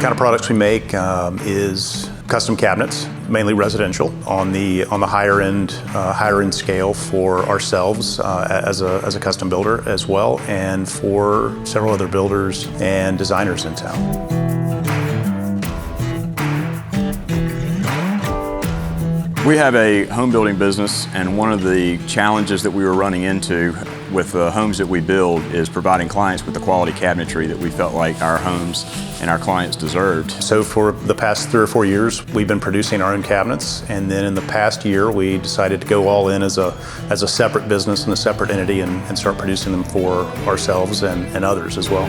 kind of products we make is custom cabinets, mainly residential, on the higher end scale for ourselves as a custom builder as well, and for several other builders and designers in town. We have a home building business, and one of the challenges that we were running into with the homes that we build is providing clients with the quality cabinetry that we felt like our homes and our clients deserved. So for the past 3 or 4 years, we've been producing our own cabinets, and then in the past year, we decided to go all in as a separate business and a separate entity and start producing them for ourselves and others as well.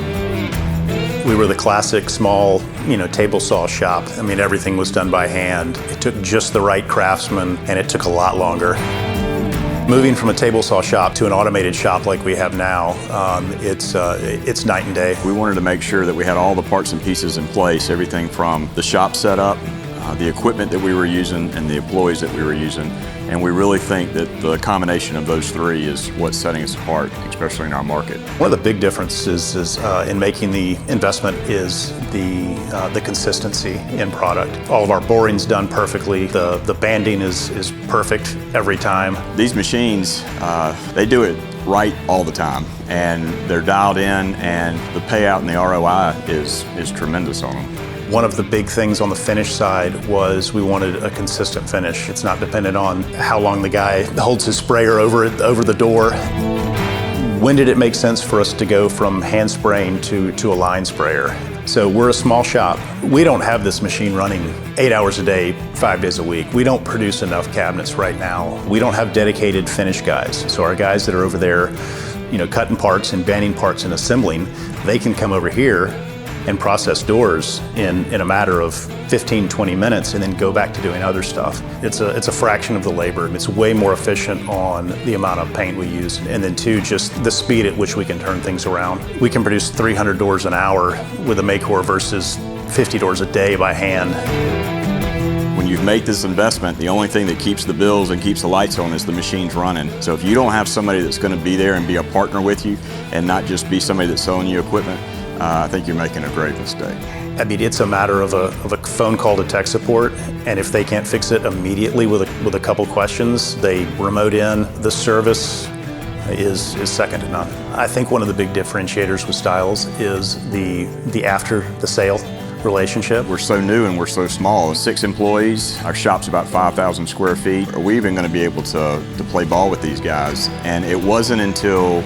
We were the classic small, table saw shop. I mean, everything was done by hand. It took just the right craftsman, and it took a lot longer. Moving from a table saw shop to an automated shop like we have now, it's night and day. We wanted to make sure that we had all the parts and pieces in place, everything from the shop setup, the equipment that we were using, and the employees that we were using. And we really think that the combination of those three is what's setting us apart, especially in our market. One of the big differences in making the investment is the consistency in product. All of our boring's done perfectly. The banding is perfect every time. These machines, they do it right all the time, and they're dialed in, and the payout and the ROI is tremendous on them. One of the big things on the finish side was we wanted a consistent finish. It's not dependent on how long the guy holds his sprayer over the door. When did it make sense for us to go from hand spraying to a line sprayer? So we're a small shop. We don't have this machine running 8 hours a day, 5 days a week. We don't produce enough cabinets right now. We don't have dedicated finish guys. So our guys that are over there, cutting parts and banding parts and assembling, they can come over here and process doors in a matter of 15, 20 minutes and then go back to doing other stuff. It's a fraction of the labor. It's way more efficient on the amount of paint we use. And then two, just the speed at which we can turn things around. We can produce 300 doors an hour with a Makor versus 50 doors a day by hand. When you've made this investment, the only thing that keeps the bills and keeps the lights on is the machines running. So if you don't have somebody that's going to be there and be a partner with you and not just be somebody that's selling you equipment, I think you're making a great mistake. I mean, it's a matter of a phone call to tech support, and if they can't fix it immediately with a couple questions, they remote in. The service is second to none. I think one of the big differentiators with Stiles is the after the sale relationship. We're so new and we're so small. 6 employees, our shop's about 5,000 square feet. Are we even going to be able to play ball with these guys? And it wasn't until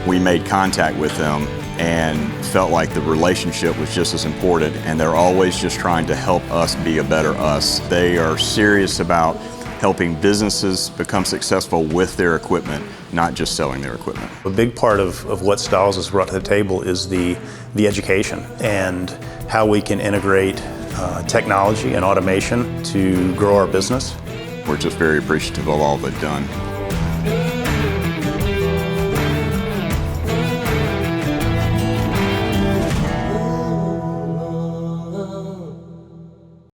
we made contact with them and felt like the relationship was just as important, and they're always just trying to help us be a better us. They are serious about helping businesses become successful with their equipment, not just selling their equipment. A big part of what Stiles has brought to the table is the education and how we can integrate technology and automation to grow our business. We're just very appreciative of all they've done.